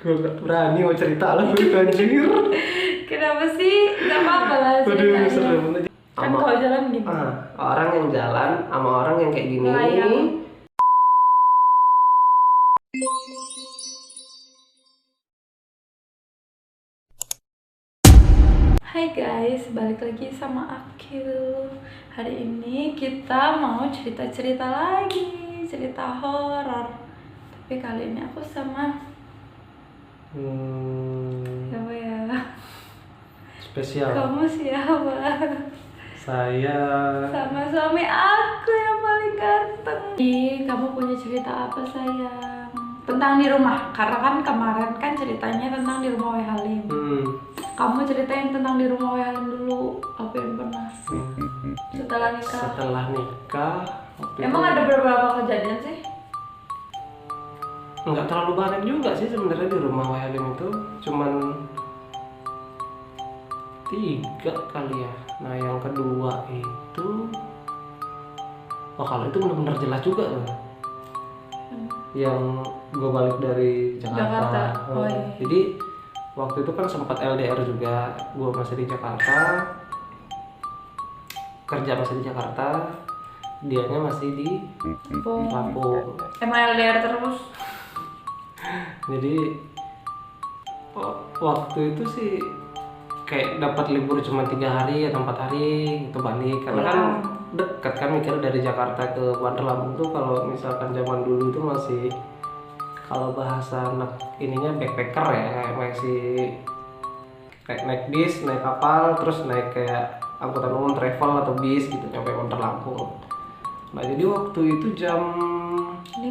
Gue gak berani mau cerita lah gue anjir. Kenapa sih? Gak apa-apa lah Aduh, ceritanya. serem aja. Kan kalau jalan gini. Orang yang jalan sama orang yang kayak gini. Melayang. Hai guys, balik lagi sama Akil. Hari ini kita mau cerita-cerita lagi, cerita horor. Tapi kali ini aku sama siapa ya? Spesial. Kamu siapa? Saya Sama suami aku yang paling ganteng. Kamu punya cerita apa sayang? Tentang di rumah, karena kan kemarin kan ceritanya tentang di rumah Wehalim. Kamu ceritain tentang di rumah Wehalim dulu, apa yang pernah setelah nikah. Setelah nikah Emang ada beberapa kejadian sih? nggak terlalu banyak juga sih sebenarnya di rumah Wehalim itu, cuman 3 kali ya. Nah yang kedua itu, kalau itu benar-benar jelas juga loh. Yang gue balik dari Jakarta. Oh, iya. Jadi waktu itu kan sempat LDR juga, gue masih di Jakarta, kerja masih di Jakarta, dianya masih di Lampung. Emang LDR terus? Jadi waktu itu sih kayak dapat libur cuma 3 hari atau 4 hari gitu balik, karena kan dekat kan, mikir dari Jakarta ke Bandar Lampung tuh kalau misalkan zaman dulu itu masih, kalau bahasa anak ininya backpacker ya, kayak masih kayak naik bis, naik kapal, terus naik kayak angkutan umum travel atau bis gitu sampai Bandar Lampung. Nah jadi waktu itu jam 5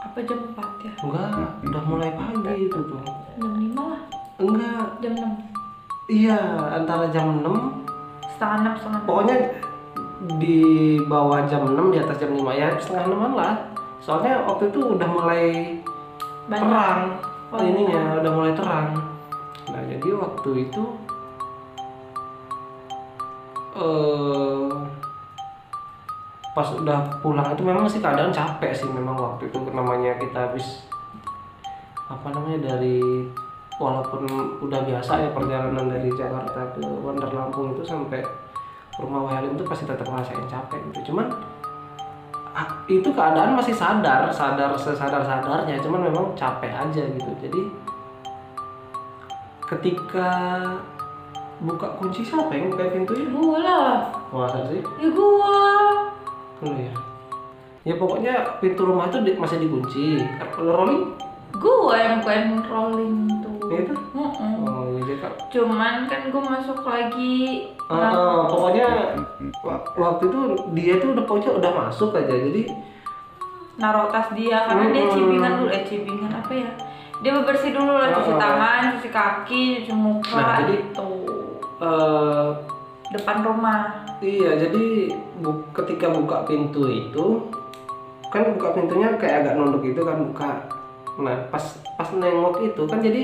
apa jam 4 ya? enggak, udah mulai pagi itu tuh. Jam 5 lah. Enggak, Jam 6. iya antara jam 6 Setengah 6. pokoknya di bawah jam 6, di atas jam 5 ya, setengah 6-an lah. Soalnya waktu itu udah mulai terang, ininya udah mulai terang. Nah jadi waktu itu pas udah pulang itu memang sih keadaan capek sih memang waktu itu, namanya kita habis dari, walaupun udah biasa ya perjalanan dari Jakarta ke Bandar Lampung itu sampai rumah Wehalim itu pasti tetap ngerasain capek gitu. Cuman itu keadaan masih sadar sesadar-sadarnya, cuman memang capek aja gitu. Jadi ketika buka kunci, siapa yang buka pintunya? Gua lah. Masa sih? Ya gua. Oh ya. Ya pokoknya pintu rumah itu masih dikunci. Rolling? Gua yang bukain rolling tuh. Itu? Mm-mm. Oh iya Kak. Cuman kan gue masuk lagi. Pokoknya waktu itu dia tuh udah masuk aja, jadi Naruh tas dia karena dia cibingan dulu, cibingan apa ya? Dia bebersih dulu lah, cuci tangan, cuci kaki, cuci muka. Nah, jadi gitu. Depan rumah. Iya, jadi ketika buka pintu itu kan, buka pintunya kayak agak nunduk gitu kan, buka. Nah pas nengok itu kan, jadi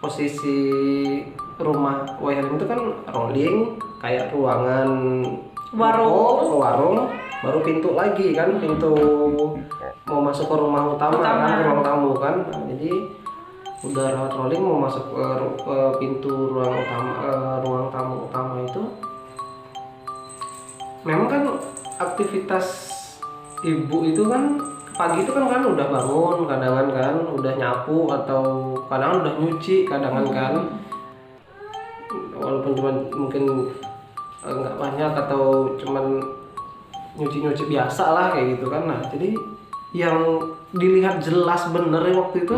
posisi rumah Wehalim itu kan rolling kayak ruangan warung, baru pintu lagi kan, pintu mau masuk ke rumah utama. Kan, ke ruang tamu kan. Nah, jadi udah lewat rolling mau masuk ke pintu ruang tamu utama itu, memang kan aktivitas ibu itu kan pagi itu kan udah bangun, kadangan kan udah nyapu atau kadang udah nyuci, kadangan kan, walaupun cuma mungkin nggak banyak atau cuman nyuci biasa lah kayak gitu kan. Nah jadi yang dilihat jelas bener waktu itu,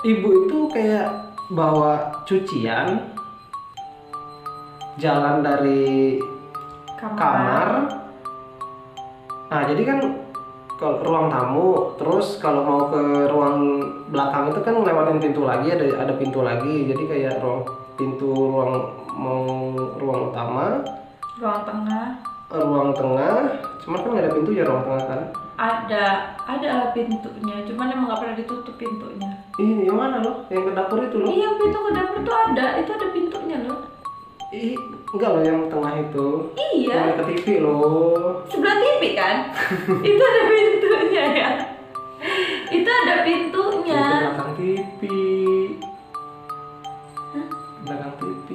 ibu itu kayak bawa cucian jalan dari kamar. Nah jadi kan kalau ruang tamu, terus kalau mau ke ruang belakang itu kan ngelewatin pintu lagi, ada pintu lagi. Jadi kayak ruang utama, ruang tengah, cuman kan nggak ada pintu ya ruang tengah kan? Ada pintunya, cuman emang nggak pernah ditutup pintunya. Ini yang mana loh? Yang ke dapur itu loh? Iya, pintu ke dapur tuh itu ada pintunya loh. Enggak loh, yang tengah itu. Iya. Yang ke TV loh. Sebelah TV kan? Itu ada pintunya ya. Itu ada pintunya. Pintu TV. Belakang TV.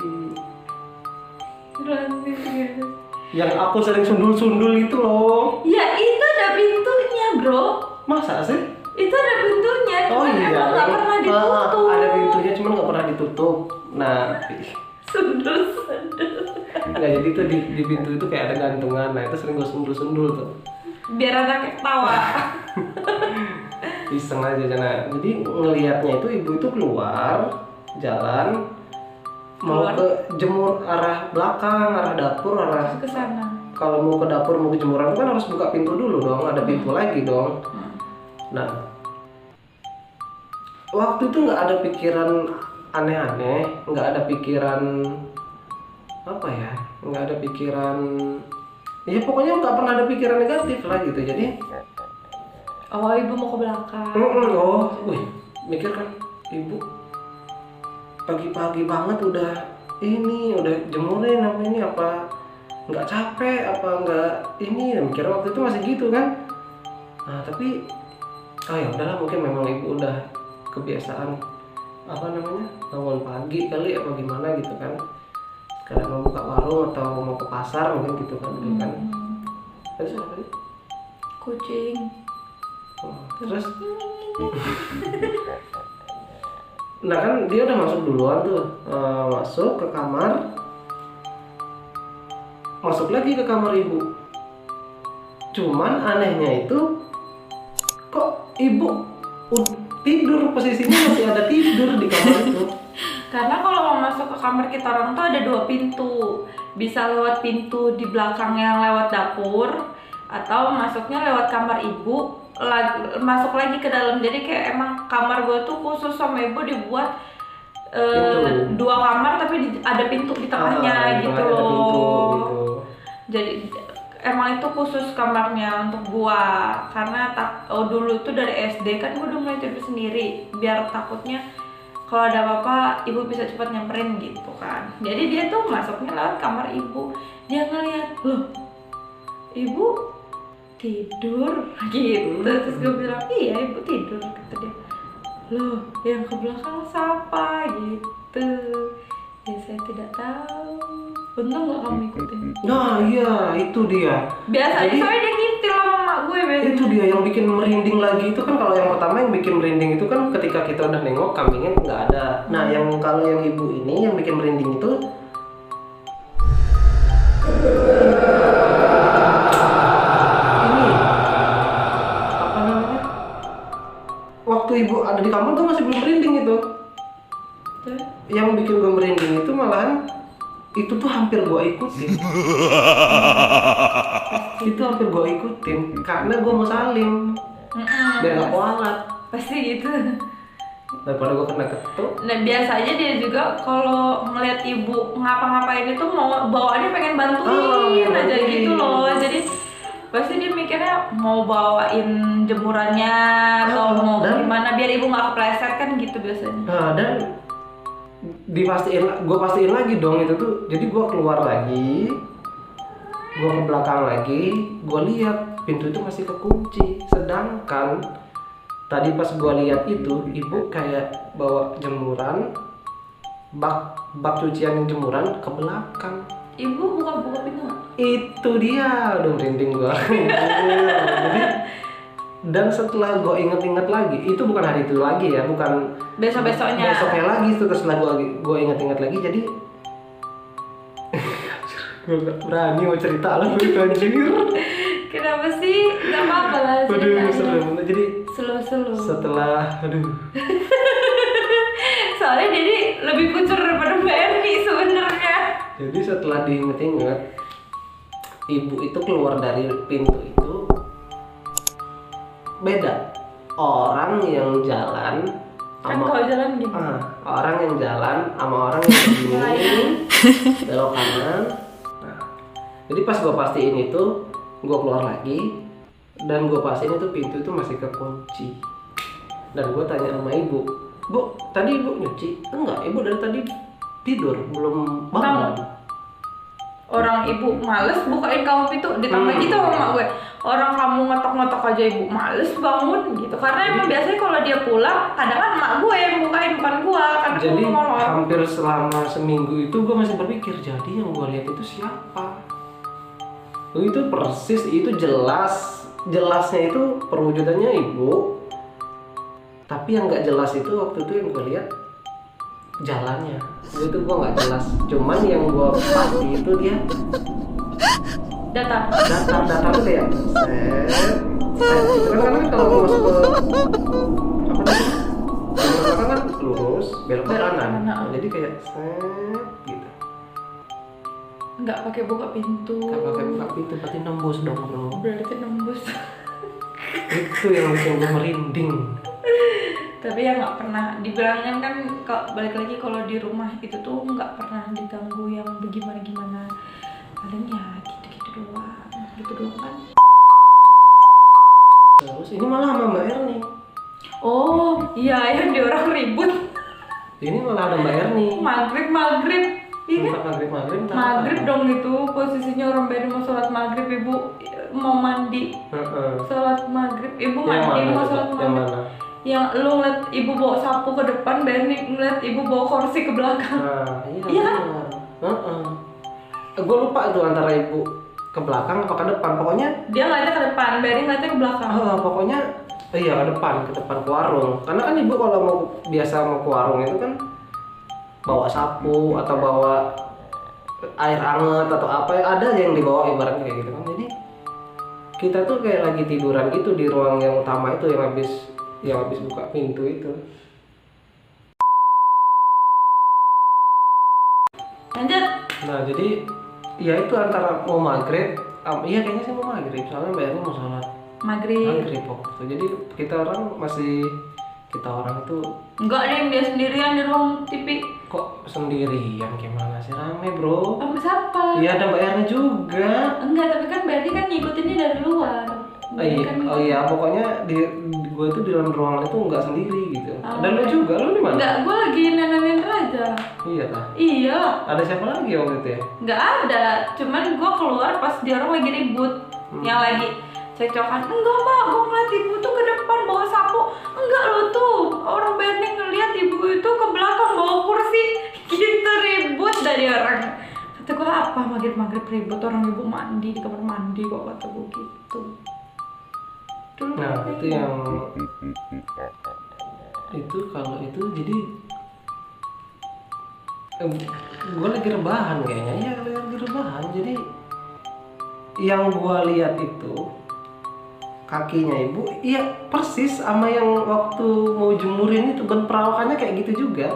Belakang TV. Yang aku sering sundul-sundul itu loh. Ya itu ada pintunya bro. Masa sih? Itu ada pintunya, Oh cuman iya, emang nggak pernah ditutup. ada pintunya cuman nggak pernah ditutup. Nah, Sundul. nggak, jadi tuh di pintu itu kayak ada gantungan. Nah itu sering gue sundul-sundul tuh. Biar anaknya ketawa. Iseng aja. Nah, jadi ngelihatnya itu ibu itu keluar jalan mau ke jemur arah belakang, arah dapur, arah Terus ke sana. kalau mau ke dapur mau ke jemuran kan harus buka pintu dulu dong, ada pintu lagi dong. Nah, waktu itu nggak ada pikiran aneh-aneh, nggak ada pikiran apa ya, nggak ada pikiran, ya pokoknya nggak pernah ada pikiran negatif lah gitu. Jadi Oh, ibu mau ke belakang. wih, mikir kan ibu pagi-pagi banget udah jemurin apa ini, apa nggak capek apa nggak ini, mikir waktu itu masih gitu kan. Nah tapi ya udahlah, mungkin memang ibu udah kebiasaan apa namanya bangun pagi kali apa gimana gitu kan, sekalian mau buka warung atau mau ke pasar mungkin gitu kan dulu kan. Terus apa sih? Kucing. Terus nah kan dia udah masuk duluan tuh, masuk ke kamar, masuk lagi ke kamar ibu. Cuman anehnya itu kok ibu tidur, posisinya masih ada tidur di kamar itu. Karena kalau mau masuk ke kamar kita orang tuh ada 2 pintu. Bisa lewat pintu di belakang yang lewat dapur, atau masuknya lewat kamar ibu, masuk lagi ke dalam. Jadi kayak emang kamar gue tuh khusus sama ibu dibuat 2 kamar tapi ada pintu di tengahnya gitu loh. Gitu. Jadi emang itu khusus kamarnya untuk gua, karena dulu itu dari SD kan gua udah mulai tidur sendiri biar takutnya kalau ada apa-apa ibu bisa cepat nyamperin gitu kan. Jadi dia tuh masuknya lewat kamar ibu, dia ngeliat loh ibu tidur gitu. Terus gue bilang iya ibu tidur, kata dia. Loh yang ke belakang siapa gitu. Ya saya tidak tahu. Untung gak kamu ikutin. Nah iya itu dia. Biasanya soalnya dia ngintil sama mak gue biasanya. Itu dia yang bikin merinding lagi itu kan. Kalau yang pertama yang bikin merinding itu kan ketika kita udah nengok kambingnya nggak ada. Nah yang kalau yang ibu ini yang bikin merinding itu waktu ibu ada di kamar gue masih belum merinding itu. Yang bikin gue merinding itu malahan itu tuh hampir gue ikutin. Itu hampir gue ikutin karena gue mau salim biar gak kualat. Pasti gitu. Daripada gue kena ketuk. Nah biasanya dia juga kalau ngeliat ibu ngapa-ngapain itu mau bawaannya pengen bantuin aja gitu loh. Jadi pasti dia mikirnya mau bawain jemurannya atau mau gimana biar ibu nggak kepleset kan gitu biasanya. Nah dan gue pastiin lagi dong itu tuh. Jadi gue keluar lagi, gue ke belakang lagi, gue lihat pintu itu masih kekunci. Sedangkan tadi pas gue lihat itu ibu kayak bawa jemuran, bak cucian jemuran ke belakang. Ibu buka pintu nggak? Itu dia, udah merinding gua. Jadi dan setelah gua inget-inget lagi, itu bukan hari itu lagi ya, bukan besoknya lagi itu. Setelah gua inget-inget lagi, jadi gua gak berani mau cerita lah gitu anjir. Kenapa sih? Gak apa-apa lah ceritanya. Aduh, seru. Jadi Slow. setelah Soalnya jadi lebih kucur daripada Mbak Erni sebenarnya. Jadi setelah diinget-inget, ibu itu keluar dari pintu itu beda. Orang yang jalan Kan kalau jalan gini. Orang yang jalan sama orang yang begini belok kanan. Nah, jadi pas gue pastiin itu, gue keluar lagi dan gue pastiin itu pintu itu masih kekunci. Dan gue tanya sama ibu, Bu, tadi ibu nyuci? Enggak, ibu dari tadi tidur, belum bangun. Orang ibu males bukain kamu pintu, ditambah gitu sama mak gue. orang kamu ngetok-ngetok aja ibu males bangun gitu. Karena emang biasanya kalau dia pulang kadang kan emak gue yang bukain bukan gue karena jadi gue malam. hampir selama seminggu itu gue masih berpikir jadi yang gue lihat itu siapa. Itu persis, itu jelasnya itu perwujudannya ibu. Tapi yang nggak jelas itu waktu itu yang gue lihat jalannya. Itu gue nggak jelas. Cuman yang gue pasti itu dia datar tuh kayak set gitu kan, karena kalau mau masuk ke apa namanya belakang kan lurus belok ke kanan. Jadi kayak set gitu. Nggak pakai buka pintu. Berarti nembus dong bro. Berarti nembus. Itu yang bikin gue merinding. Tapi ya nggak pernah dibilangin kan, balik lagi kalau di rumah itu tuh nggak pernah diganggu yang bagaimana paling ya gitu doang kan. Terus ini malah sama Mbak Erni. Oh iya yang di orang ribut. Ini malah ada Mbak Erni. Maghrib iya kan? Maghrib dong itu posisinya orang baru mau sholat maghrib, ibu mau mandi. Sholat maghrib ibu mandi mau sholat maghrib. Yang lu ngeliat ibu bawa sapu ke depan, Berni ngeliat ibu bawa kursi ke belakang. Iya kan? Gue lupa itu antara ibu ke belakang apa ke depan. Pokoknya dia ngeliatnya ke depan, Berni ngeliatnya ke belakang. Pokoknya iya ke depan ke warung. Karena kan ibu kalau biasa mau ke warung itu kan bawa sapu atau bawa air anget atau apa, ada yang dibawa ibaratnya kayak gitu kan. Jadi kita tuh kayak lagi tiduran gitu di ruang yang utama itu yang habis buka pintu itu. Lanjut. Nah jadi ya itu antara mau maghrib, iya kayaknya sih mau maghrib soalnya bayarnya mau sholat maghrib waktu itu. Jadi kita orang itu enggak ada yang dia sendirian di ruang TV. Kok sendirian, gimana sih, rame bro. Sama siapa? Iya ada Mbak Erni juga. Enggak, tapi kan Berni kan ngikutinnya dari luar. Iya, pokoknya gue itu di dalam ruangan itu nggak sendiri gitu. Dan lu juga, lu di mana? Enggak, gue lagi nenenin Raja. Iya lah. Iya. Ada siapa lagi waktu itu ya? Nggak ada, cuman gue keluar pas dia orang lagi ribut, yang lagi cekcokan. Enggak mbak, gue ngeliat ibu tuh ke depan bawa sapu. Enggak lo tuh, orang Berni ngeliat ibu itu ke belakang bawa kursi. Gitu ribut dari orang. Kata gue apa maghrib ribut, orang ibu mandi di kamar mandi kok, kata gue gitu. Nah itu yang itu kalau itu jadi gue lagi rebahan kayaknya. Iya lagi rebahan. Jadi yang gue lihat itu kakinya ibu iya persis sama yang waktu mau jemurin itu, ban perawakannya kayak gitu juga.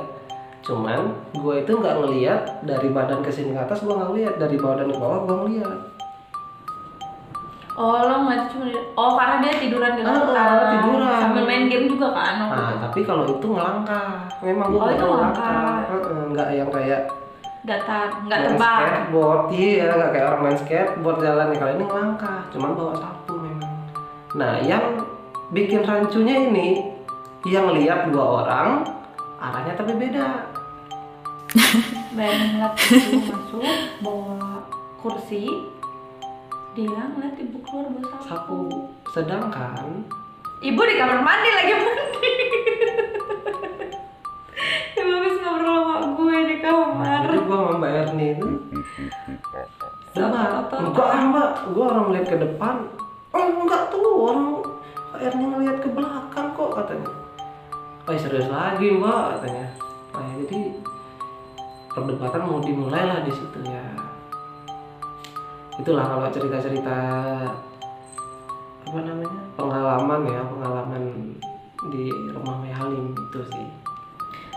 Cuman gue itu nggak ngelihat dari badan ke sini ke atas, gue nggak ngelihat dari badan ke bawah, gue ngelihat. Oh lo ngeliat cuma karena dia tiduran di lantai tiduran sambil main game juga kan. Tapi kalau itu ngelangkah, memang gue itu ngelangkah. Nggak yang kayak datar, nggak terbang. Skateboard, iya nggak kayak orang main skateboard jalannya. Kalau ini ngelangkah, cuman bawa sapu memang. Nah yang bikin rancunya ini, yang lihat 2 orang, arahnya tapi beda. Bayangin ngeliat ibu masuk bawa kursi, dia ngeliat ibu keluar bawa sapu. Sedangkan ibu di kamar mandi lagi mandi. Ibu habis ngobrol sama gue di kamar. Jadi gue sama Mbak Erni itu Mbak, gue orang melihat ke depan. Oh enggak tuh, orang Mbak Erni ngeliat ke belakang kok katanya. Oh serius lagi Mbak katanya. Nah jadi perdebatan mau dimulai lah di situ ya. Itulah kalau cerita-cerita apa namanya pengalaman di rumah Mbak Halim itu sih.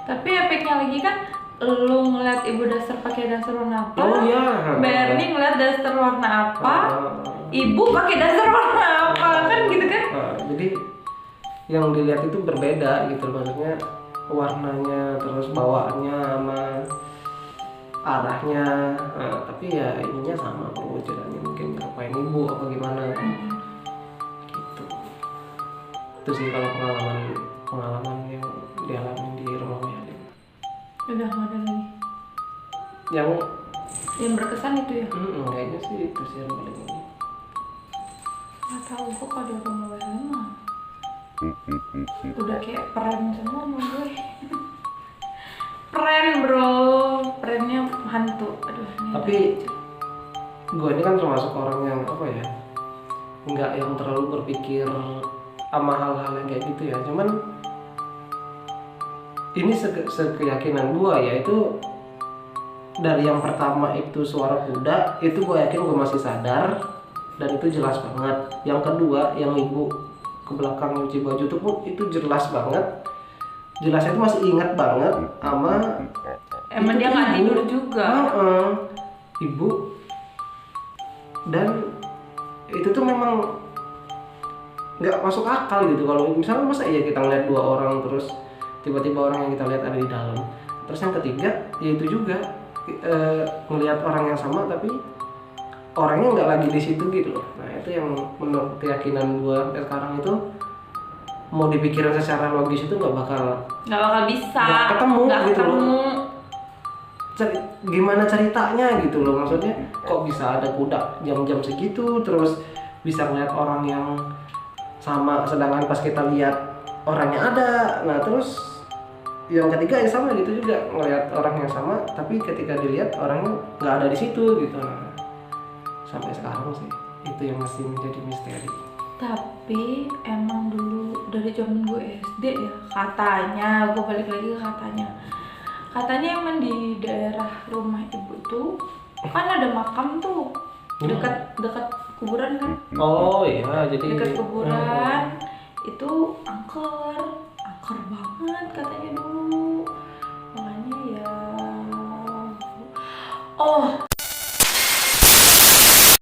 Tapi efeknya lagi kan lu ngeliat ibu dasar pakai dasar warna apa? Oh iya. Berni ngeliat dasar warna apa? Ibu pakai dasar warna apa? Kan gitu kan? Jadi yang dilihat itu berbeda gitu, maksudnya warnanya terus bawaannya sama arahnya, tapi ya ininya sama perwujudannya, mungkin ngapain ibu apa gimana gitu. Itu sih kalau pengalaman yang dialami di rumah Mbak Halim. Udah nggak ada lagi. Yang berkesan itu ya? kayaknya sih itu sih yang paling ini. Nggak tahu kok kalau di rumah WL mah udah kayak peren semua sama gue. Peren bro, perennya hantu. Aduh. Tapi gue ini kan termasuk orang yang apa ya, nggak yang terlalu berpikir sama hal-hal yang kayak gitu ya. Cuman ini sekeyakinan gue ya, itu dari yang pertama itu suara kuda itu gue yakin gue masih sadar dan itu jelas banget. Yang kedua yang ibu ke belakang nyuci baju itu pun itu jelas banget. Jelasnya itu masih ingat banget sama emang dia nggak tidur juga. Ibu. Dan itu tuh memang nggak masuk akal gitu. Kalau misalnya masa iya kita ngeliat dua orang terus tiba-tiba orang yang kita lihat ada di dalam. Terus yang ketiga ya itu juga ngelihat orang yang sama tapi orangnya nggak lagi di situ gitu loh. Nah itu yang menurut keyakinan gue sampai sekarang itu mau dipikirin secara logis itu nggak bakal bisa nggak ketemu nggak gitu ketemu. loh. Gimana ceritanya gitu loh, maksudnya kok bisa ada kuda jam-jam segitu terus bisa ngeliat orang yang sama sedangkan pas kita lihat orangnya ada. Nah terus yang ketiga ya sama gitu juga, ngelihat orang yang sama tapi ketika dilihat orangnya nggak ada di situ gitu. Nah, sampai sekarang sih itu yang masih menjadi misteri. Tapi emang dulu dari zaman gue SD ya, katanya, gue balik lagi ke katanya emang di daerah rumah ibu tuh kan ada makam tuh dekat kuburan kan. Oh iya, jadi dekat kuburan itu angker banget katanya dulu. Makanya ya, oh